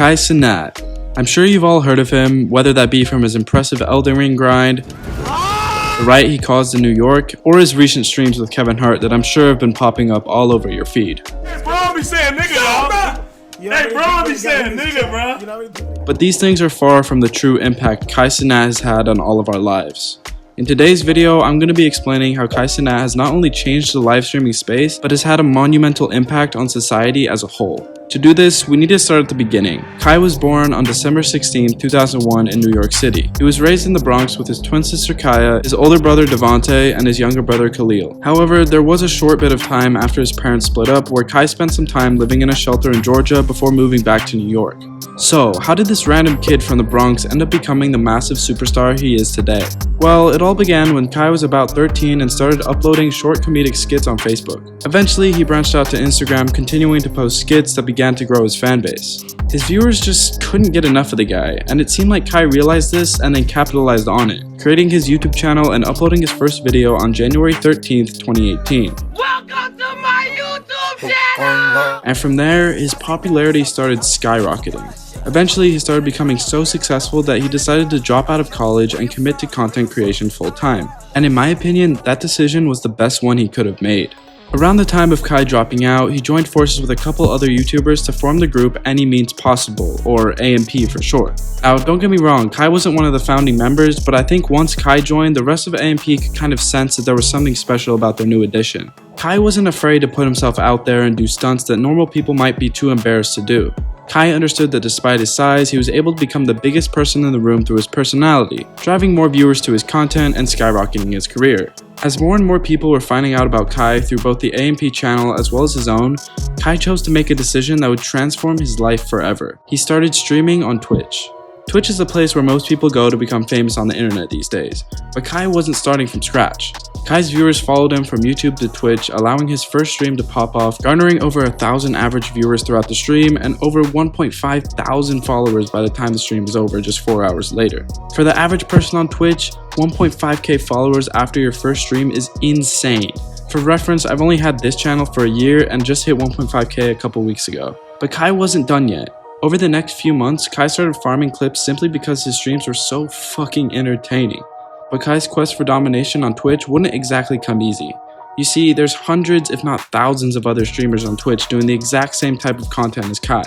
Kai Cenat. I'm sure you've all heard of him, whether that be from his impressive Elden Ring grind, the riot he caused in New York, or his recent streams with Kevin Hart that I'm sure have been popping up all over your feed. Hey, bro, be saying nigga, y'all. Hey, bro, be saying nigga, bro. But these things are far from the true impact Kai Cenat has had on all of our lives. In today's video, I'm going to be explaining how Kai Cenat has not only changed the live streaming space, but has had a monumental impact on society as a whole. To do this, we need to start at the beginning. Kai was born on December 16, 2001 in New York City. He was raised in the Bronx with his twin sister Kaya, his older brother Devonte, and his younger brother Khalil. However, there was a short bit of time after his parents split up where Kai spent some time living in a shelter in Georgia before moving back to New York. So, how did this random kid from the Bronx end up becoming the massive superstar he is today? Well, it all began when Kai was about 13 and started uploading short comedic skits on Facebook. Eventually, he branched out to Instagram, continuing to post skits that began to grow his fan base. His viewers just couldn't get enough of the guy, and it seemed like Kai realized this and then capitalized on it, creating his YouTube channel and uploading his first video on January 13th, 2018. Welcome to my YouTube channel! And from there, his popularity started skyrocketing. Eventually, he started becoming so successful that he decided to drop out of college and commit to content creation full time. And in my opinion, that decision was the best one he could have made. Around the time of Kai dropping out, he joined forces with a couple other YouTubers to form the group Any Means Possible, or AMP for short. Now, don't get me wrong, Kai wasn't one of the founding members, but I think once Kai joined, the rest of AMP could kind of sense that there was something special about their new addition. Kai wasn't afraid to put himself out there and do stunts that normal people might be too embarrassed to do. Kai understood that despite his size, he was able to become the biggest person in the room through his personality, driving more viewers to his content and skyrocketing his career. As more and more people were finding out about Kai through both the AMP channel as well as his own, Kai chose to make a decision that would transform his life forever. He started streaming on Twitch. Twitch is the place where most people go to become famous on the internet these days, but Kai wasn't starting from scratch. Kai's viewers followed him from YouTube to Twitch, allowing his first stream to pop off, garnering over 1,000 average viewers throughout the stream and over 1.5 thousand followers by the time the stream was over just 4 hours later. For the average person on Twitch, 1.5k followers after your first stream is insane. For reference, I've only had this channel for a year and just hit 1.5k a couple weeks ago. But Kai wasn't done yet. Over the next few months, Kai started farming clips simply because his streams were so fucking entertaining. But Kai's quest for domination on Twitch wouldn't exactly come easy. You see, there's hundreds if not thousands of other streamers on Twitch doing the exact same type of content as Kai.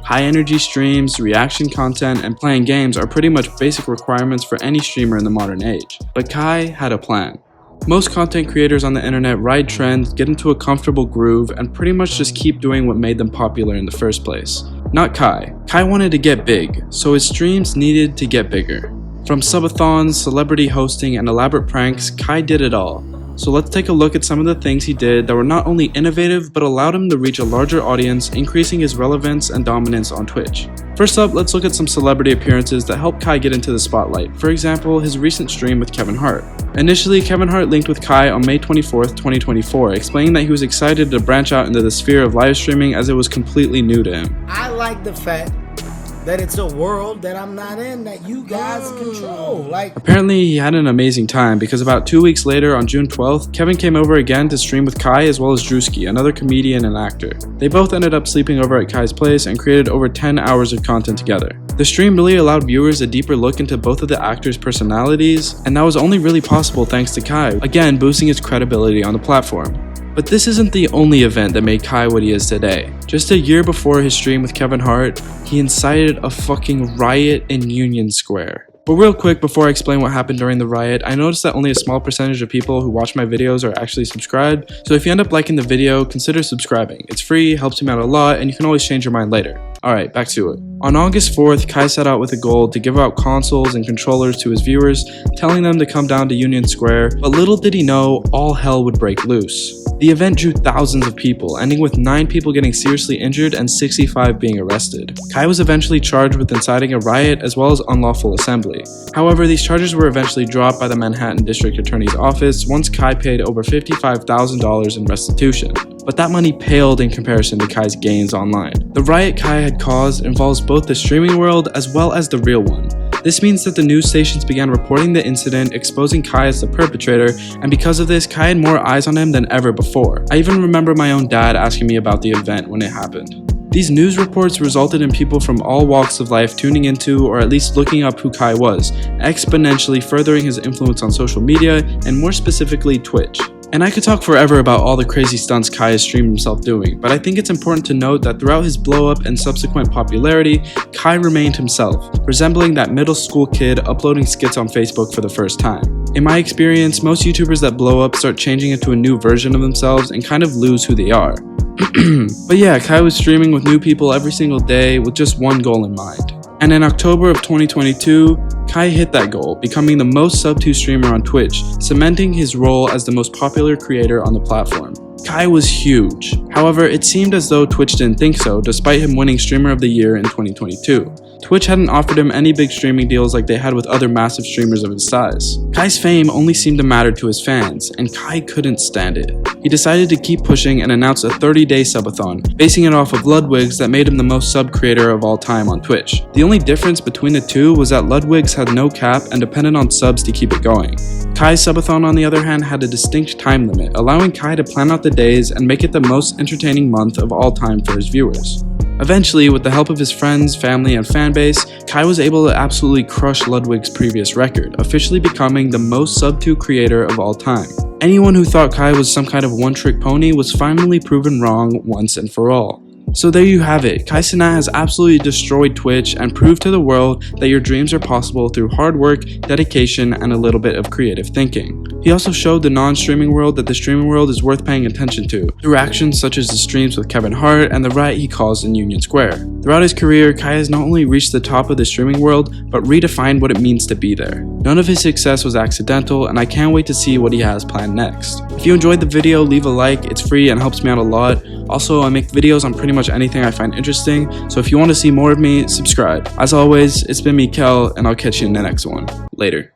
High energy streams, reaction content, and playing games are pretty much basic requirements for any streamer in the modern age. But Kai had a plan. Most content creators on the internet ride trends, get into a comfortable groove, and pretty much just keep doing what made them popular in the first place. Not Kai. Kai wanted to get big, so his streams needed to get bigger. From subathons, celebrity hosting, and elaborate pranks, Kai did it all. So let's take a look at some of the things he did that were not only innovative, but allowed him to reach a larger audience, increasing his relevance and dominance on Twitch. First up, let's look at some celebrity appearances that helped Kai get into the spotlight. For example, his recent stream with Kevin Hart. Initially, Kevin Hart linked with Kai on May 24th, 2024, explaining that he was excited to branch out into the sphere of live streaming as it was completely new to him. I like the fact that it's a world that I'm not in, that you guys control. Apparently, he had an amazing time because about 2 weeks later, on June 12th, Kevin came over again to stream with Kai as well as Druski, another comedian and actor. They both ended up sleeping over at Kai's place and created over 10 hours of content together. The stream really allowed viewers a deeper look into both of the actors' personalities, and that was only really possible thanks to Kai, again boosting his credibility on the platform. But this isn't the only event that made Kai what he is today. Just a year before his stream with Kevin Hart, he incited a fucking riot in Union Square. But real quick, before I explain what happened during the riot, I noticed that only a small percentage of people who watch my videos are actually subscribed, so if you end up liking the video, consider subscribing. It's free, helps him out a lot, and you can always change your mind later. Alright, back to it. On August 4th, Kai set out with a goal to give out consoles and controllers to his viewers, telling them to come down to Union Square, but little did he know, all hell would break loose. The event drew thousands of people, ending with 9 people getting seriously injured and 65 being arrested. Kai was eventually charged with inciting a riot as well as unlawful assembly. However, these charges were eventually dropped by the Manhattan District Attorney's Office once Kai paid over $55,000 in restitution. But that money paled in comparison to Kai's gains online. The riot Kai had caused involves both the streaming world as well as the real one. This means that the news stations began reporting the incident, exposing Kai as the perpetrator, and because of this, Kai had more eyes on him than ever before. I even remember my own dad asking me about the event when it happened. These news reports resulted in people from all walks of life tuning into or at least looking up who Kai was, exponentially furthering his influence on social media and more specifically Twitch. And I could talk forever about all the crazy stunts Kai has streamed himself doing, but I think it's important to note that throughout his blow up and subsequent popularity, Kai remained himself, resembling that middle school kid uploading skits on Facebook for the first time. In my experience, most YouTubers that blow up start changing into a new version of themselves and kind of lose who they are. But yeah, Kai was streaming with new people every single day with just one goal in mind. And in October of 2022, Kai hit that goal, becoming the most sub-2 streamer on Twitch, cementing his role as the most popular creator on the platform. Kai was huge. However, it seemed as though Twitch didn't think so, despite him winning Streamer of the Year in 2022. Twitch hadn't offered him any big streaming deals like they had with other massive streamers of his size. Kai's fame only seemed to matter to his fans, and Kai couldn't stand it. He decided to keep pushing and announced a 30-day subathon, basing it off of Ludwig's that made him the most sub creator of all time on Twitch. The only difference between the two was that Ludwig's had no cap and depended on subs to keep it going. Kai's subathon, on the other hand, had a distinct time limit, allowing Kai to plan out the days and make it the most entertaining month of all time for his viewers. Eventually, with the help of his friends, family, and fanbase, Kai was able to absolutely crush Ludwig's previous record, officially becoming the most sub-2 creator of all time. Anyone who thought Kai was some kind of one-trick pony was finally proven wrong once and for all. So there you have it. Kai Cenat has absolutely destroyed Twitch and proved to the world that your dreams are possible through hard work, dedication, and a little bit of creative thinking. He also showed the non-streaming world that the streaming world is worth paying attention to, through actions such as the streams with Kevin Hart and the Riot he caused in Union Square. Throughout his career, Kai has not only reached the top of the streaming world, but redefined what it means to be there. None of his success was accidental, and I can't wait to see what he has planned next. If you enjoyed the video, leave a like, it's free and helps me out a lot. Also, I make videos on pretty much anything I find interesting, so if you want to see more of me, subscribe. As always, it's been me, Kel, and I'll catch you in the next one. Later.